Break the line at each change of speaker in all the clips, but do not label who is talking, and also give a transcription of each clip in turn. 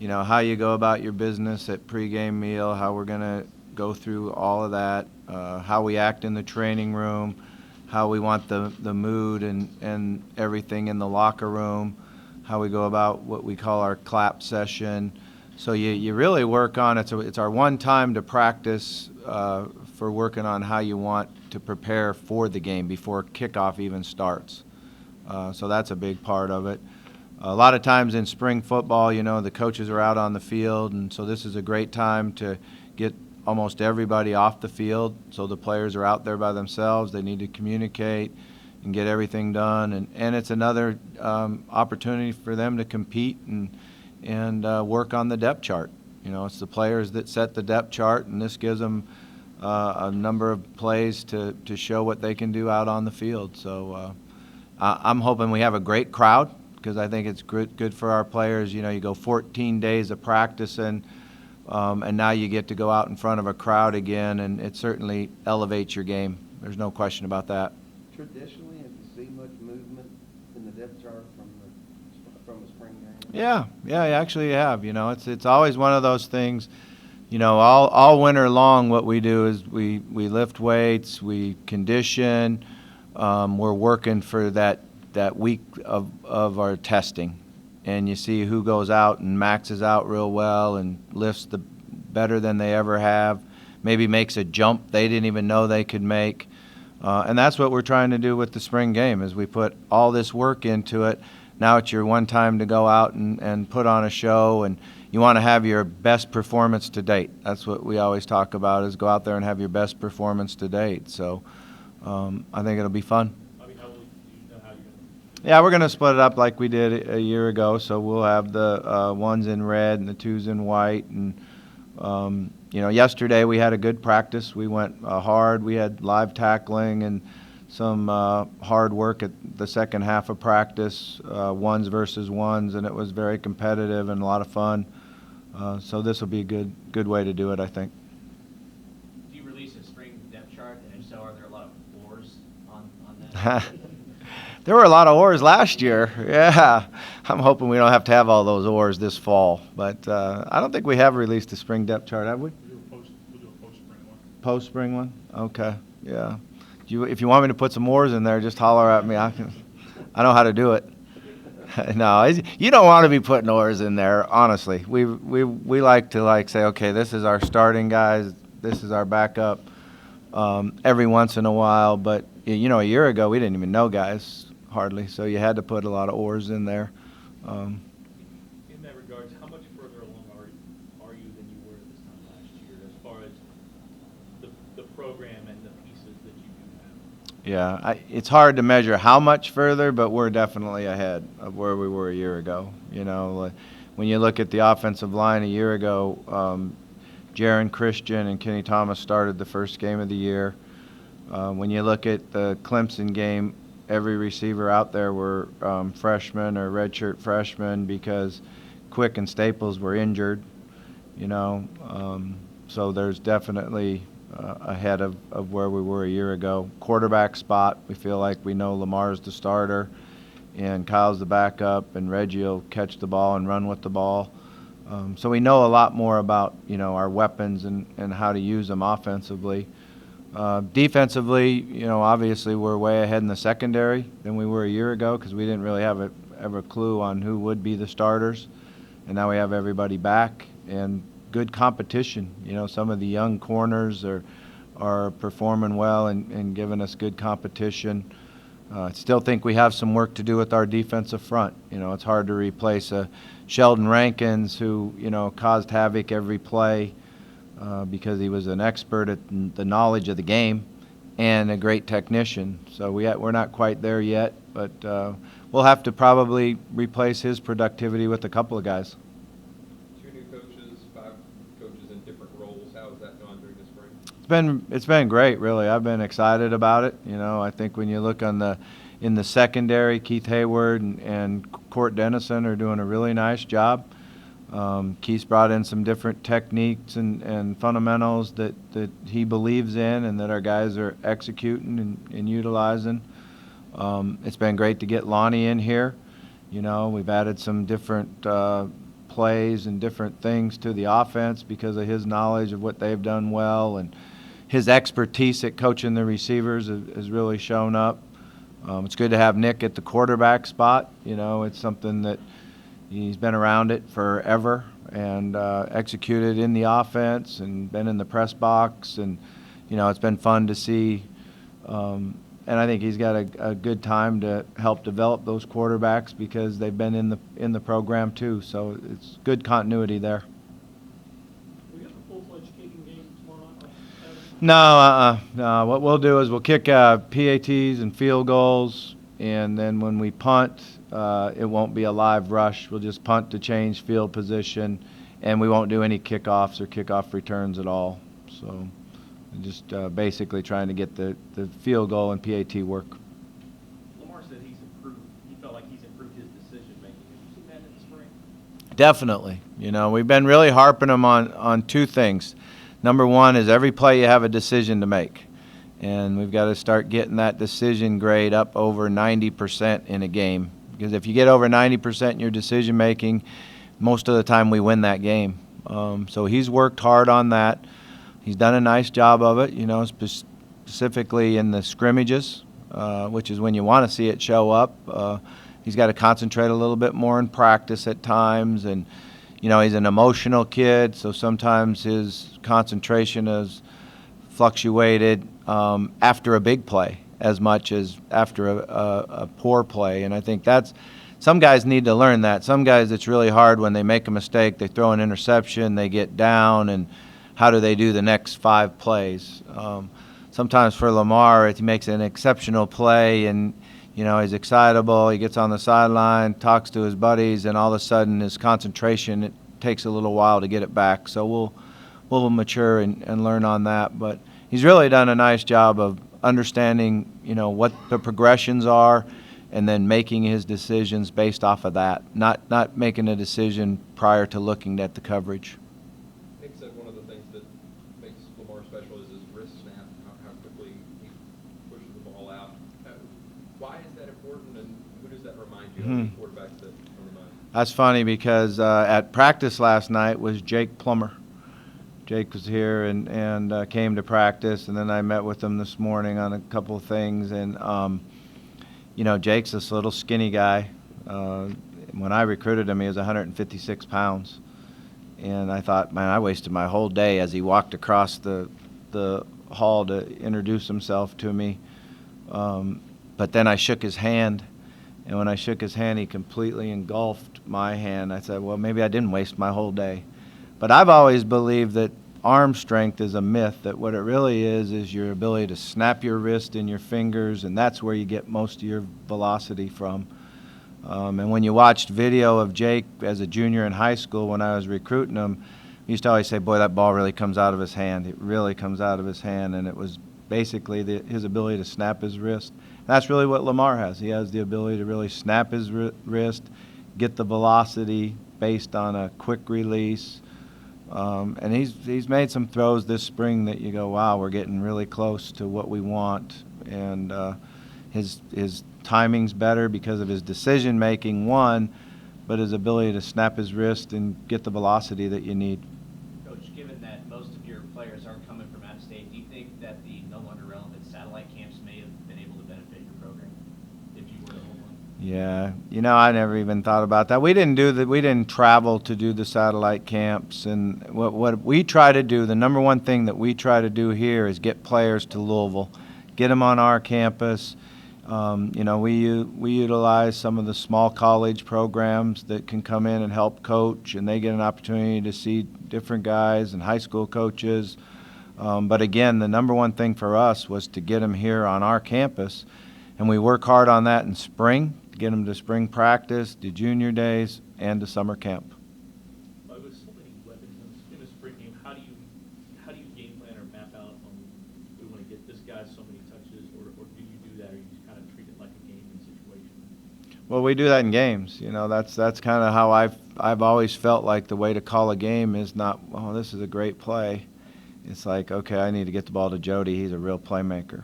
how you go about your business at pregame meal, how we're going to go through all of that, how we act in the training room, how we want the mood and everything in the locker room, how we go about what we call our clap session. So you really work on it. So it's our one time to practice for working on how you want to prepare for the game before kickoff even starts. So that's a big part of it. A lot of times in spring football, the coaches are out on the field, and so this is a great time to get almost everybody off the field. So the players are out there by themselves. They need to communicate and get everything done. And it's another opportunity for them to compete and work on the depth chart. It's the players that set the depth chart, and this gives them a number of plays to show what they can do out on the field. So I'm hoping we have a great crowd, because I think it's good for our players. You go 14 days of practicing, and now you get to go out in front of a crowd again, and it certainly elevates your game. There's no question about that.
Traditionally, have you seen much movement in the depth chart from the spring game?
Yeah, you actually have. It's always one of those things. All winter long, what we do is we lift weights, we condition. We're working for that week of our testing, and you see who goes out and maxes out real well and lifts better than they ever have, maybe makes a jump they didn't even know they could make, and that's what we're trying to do with the spring game. Is we put all this work into it. Now it's your one time to go out and put on a show, and you want to have your best performance to date. That's what we always talk about, is go out there and have your best performance to date. So I think it'll be fun. Yeah, we're going to split it up like we did a year ago. So we'll have the ones in red and the twos in white. And, yesterday we had a good practice. We went hard. We had live tackling and some hard work at the second half of practice, ones versus ones, and it was very competitive and a lot of fun. So this will be a good way to do it, I think.
Do you release a spring depth chart, and if so, are there a lot of oars on that?
There were a lot of oars last year. Yeah, I'm hoping we don't have to have all those oars this fall. But I don't think we have released a spring depth chart, have we?
We'll do a post-spring one.
Post-spring one? Okay, yeah. If you want me to put some oars in there, just holler at me. I know how to do it. No, you don't want to be putting oars in there, honestly. We like to say, okay, this is our starting guys, this is our backup every once in a while. But, a year ago, we didn't even know guys hardly, so you had to put a lot of oars in there.
In that regards, how much further along are you than you were this time last year as far as the program and the pieces that you do have?
Yeah, it's hard to measure how much further, but we're definitely ahead of where we were a year ago. When you look at the offensive line a year ago, Jaron Christian and Kenny Thomas started the first game of the year. When you look at the Clemson game, every receiver out there were freshmen or redshirt freshmen because Quick and Staples were injured. So there's definitely ahead of where we were a year ago. Quarterback spot, we feel like we know Lamar's the starter and Kyle's the backup, and Reggie will catch the ball and run with the ball. So we know a lot more about our weapons and how to use them offensively. Defensively, obviously we're way ahead in the secondary than we were a year ago, because we didn't really have a clue on who would be the starters, and now we have everybody back and good competition. Some of the young corners are performing well and giving us good competition. I still think we have some work to do with our defensive front. It's hard to replace Sheldon Rankins, who caused havoc every play. Because he was an expert at the knowledge of the game and a great technician. So we're not quite there yet, but we'll have to probably replace his productivity with a couple of guys.
2 new coaches, 5 coaches in different roles. How has that gone during the spring?
It's been great, really. I've been excited about it. I think when you look in the secondary, Keith Hayward and Court Dennison are doing a really nice job. Keith's brought in some different techniques and fundamentals that he believes in and that our guys are executing and utilizing. It's been great to get Lonnie in here. We've added some different plays and different things to the offense because of his knowledge of what they've done well, and his expertise at coaching the receivers has really shown up. It's good to have Nick at the quarterback spot. You know, it's something that he's been around it forever and executed in the offense and been in the press box, and you know, it's been fun to see. And I think he's got a good time to help develop those quarterbacks because they've been in the program too. So it's good continuity there.
We have a full-fledged kicking game tomorrow night on Saturday?
No. What we'll do is we'll kick PATs and field goals, and then when we punt, it won't be a live rush. We'll just punt to change field position, and we won't do any kickoffs or kickoff returns at all. So just basically trying to get the field goal and PAT work.
Lamar said he's improved. He felt like he's improved his decision making. Have you seen that in the spring?
Definitely. You know, we've been really harping him on two things. Number one is every play you have a decision to make. And we've got to start getting that decision grade up over 90% in a game. Because if you get over 90% in your decision making, most of the time we win that game. So he's worked hard on that. He's done a nice job of it, you know, specifically in the scrimmages, which is when you want to see it show up. He's got to concentrate a little bit more in practice at times, and you know, he's an emotional kid, so sometimes his concentration is fluctuated after a big play as much as after a poor play, and I think that's some guys need to learn that. Some guys, it's really hard when they make a mistake, they throw an interception, they get down, and how do they do the next 5 plays? Sometimes for Lamar, if he makes an exceptional play and you know, he's excitable, he gets on the sideline, talks to his buddies, and all of a sudden his concentration, it takes a little while to get it back. So we'll mature and learn on that. But he's really done a nice job of understanding, you know, what the progressions are and then making his decisions based off of that, not making a decision prior to looking at the coverage.
Nick said one of the things that makes Lamar special is his wrist snap, how quickly he pushes the ball out. Why is that important, and who does that remind you of the quarterbacks that come to mind?
That's funny because at practice last night was Jake Plummer. Jake was here and came to practice, and then I met with him this morning on a couple of things. And, you know, Jake's this little skinny guy. When I recruited him, he was 156 pounds. And I thought, man, I wasted my whole day as he walked across the hall to introduce himself to me. But then I shook his hand, and when I shook his hand, he completely engulfed my hand. I said, well, maybe I didn't waste my whole day. But I've always believed that arm strength is a myth, that what it really is your ability to snap your wrist and your fingers, and that's where you get most of your velocity from. And when you watched video of Jake as a junior in high school when I was recruiting him, he used to always say, boy, that ball really comes out of his hand. It really comes out of his hand, and it was basically his ability to snap his wrist. That's really what Lamar has. He has the ability to really snap his wrist, get the velocity based on a quick release. And he's made some throws this spring that you go, wow, we're getting really close to what we want. And his timing's better because of his decision making, one, but his ability to snap his wrist and get the velocity that you need.
Coach, given that most of your players aren't coming from out of state, do you think that the no longer relevant satellite camps may have been able to benefit your program if you were to hold one?
Yeah, you know, I never even thought about that. We didn't travel to do the satellite camps, and what we try to do, the number one thing that we try to do here is get players to Louisville, get them on our campus. You know, we utilize some of the small college programs that can come in and help coach, and they get an opportunity to see different guys and high school coaches. But again, the number one thing for us was to get them here on our campus, and we work hard on that in spring, to get them to spring practice, to junior days, and to summer camp.
With so many weapons in a spring game, how do you game plan or map out on we want to get this guy so many touches, or do you do that, or you just kind of treat it like a gaming situation?
Well, we do that in games. You know, that's kind of how I've always felt like the way to call a game is not, oh, this is a great play. It's like, okay, I need to get the ball to Jody. He's a real playmaker.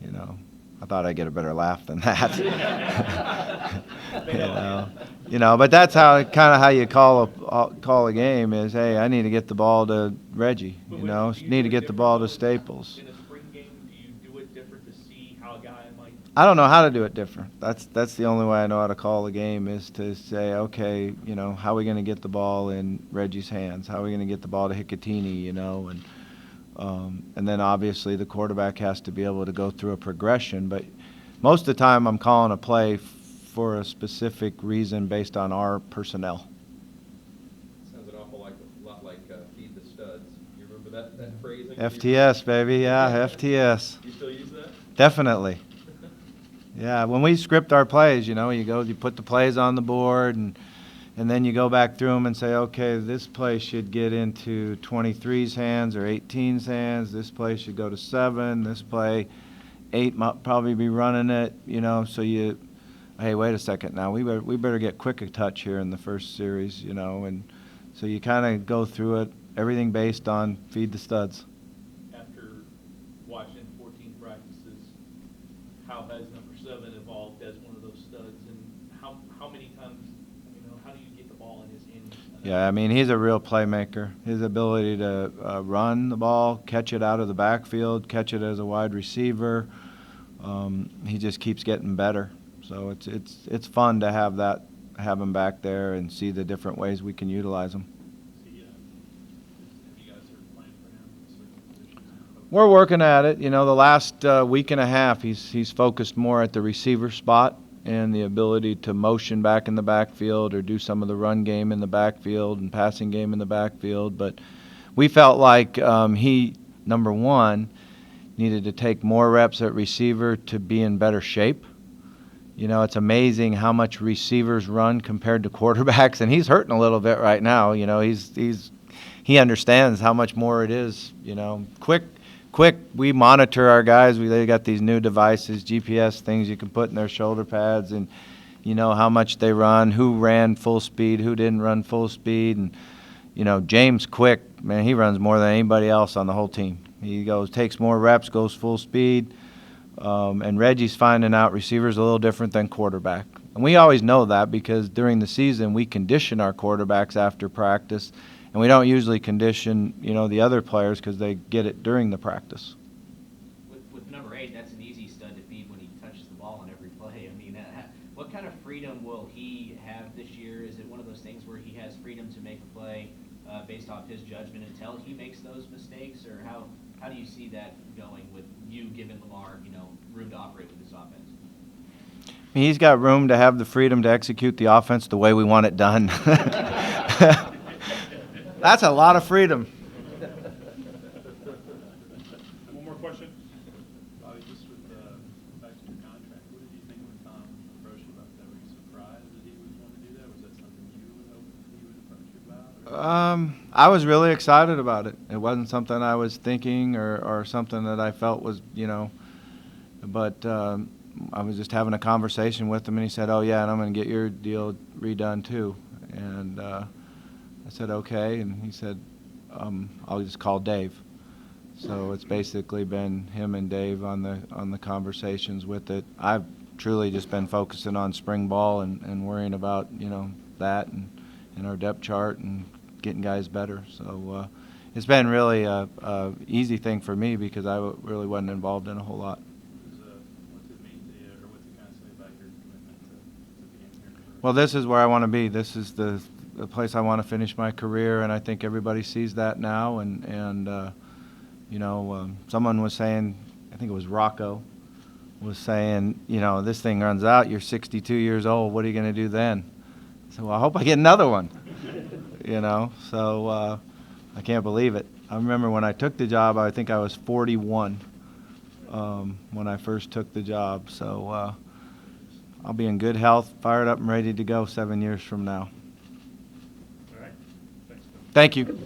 You know, I thought I'd get a better laugh than that. But that's how kind of how you call a game is, hey, I need to get the ball to Reggie.
But do you
Need
do
to
it
get the ball to
different, though?
Staples.
In a spring game, do you do it different to see how a guy might?
I don't know how to do it different. That's the only way I know how to call a game is to say, okay, how are we going to get the ball in Reggie's hands? How are we going to get the ball to Hicatini? And then obviously the quarterback has to be able to go through a progression. But most of the time, I'm calling a play for a specific reason based on our personnel.
Sounds an awful lot like feed the studs. You remember that phrasing?
FTS, baby, yeah, FTS.
You still use that?
Definitely. Yeah, when we script our plays, you put the plays on the board, and then you go back through them and say, okay, this play should get into 23's hands or 18's hands. This play should go to 7. This play, 8 might probably be running it, so hey, wait a second now. We better get quick a touch here in the first series, and so you kind of go through it, everything based on feed the studs.
After watching 14 practices, how has number 7 evolved as one of those studs, and how many times, how do you get the ball in his hands?
Yeah, he's a real playmaker. His ability to run the ball, catch it out of the backfield, catch it as a wide receiver, he just keeps getting better. So it's fun to have him back there and see the different ways we can utilize him.
Have you guys started playing for him in certain positions?
We're working at it. The last week and a half, he's focused more at the receiver spot and the ability to motion back in the backfield or do some of the run game in the backfield and passing game in the backfield. But we felt like he, number one, needed to take more reps at receiver to be in better shape. It's amazing how much receivers run compared to quarterbacks, and he's hurting a little bit right now. He understands how much more it is. Quick. We monitor our guys. They got these new devices, GPS things you can put in their shoulder pads, and how much they run, who ran full speed, who didn't run full speed, and James Quick, man, he runs more than anybody else on the whole team. He takes more reps, goes full speed. And Reggie's finding out receivers a little different than quarterback. And we always know that because during the season we condition our quarterbacks after practice, and we don't usually condition, the other players because they get it during the practice.
With number 8, that's an easy stud to feed when he touches the ball on every play. What kind of freedom will he have this year? Is it one of those things where he has freedom to make a play based off his judgment until he makes those mistakes, or how do you see that going with you giving Lamar, room to operate with his offense?
He's got room to have the freedom to execute the offense the way we want it done. That's a lot of freedom.
One more question. Bobby, just with back to your contract, what did you think when Tom approached you about that? Were you surprised that he would want to do that? Was that something you would hope he would approach you about?
I was really excited about it. It wasn't something I was thinking or something that I felt was, but I was just having a conversation with him, and he said, oh, yeah, and I'm going to get your deal redone too. And I said, okay, and he said, I'll just call Dave. So it's basically been him and Dave on the conversations with it. I've truly just been focusing on spring ball and worrying about, that and our depth chart and getting guys better. So it's been really a easy thing for me because I really wasn't involved in a whole lot.
What's it mean to you, or what's it kind of say about your commitment to being here?
Well, this is where I want to be. This is the place I want to finish my career, and I think everybody sees that now. And someone was saying, I think it was Rocco, was saying, this thing runs out. You're 62 years old. What are you going to do then? I said, well, I hope I get another one. So I can't believe it. I remember when I took the job, I think I was 41 when I first took the job. So I'll be in good health, fired up and ready to go 7 years from now.
All right. Thanks, Bill.
Thank you.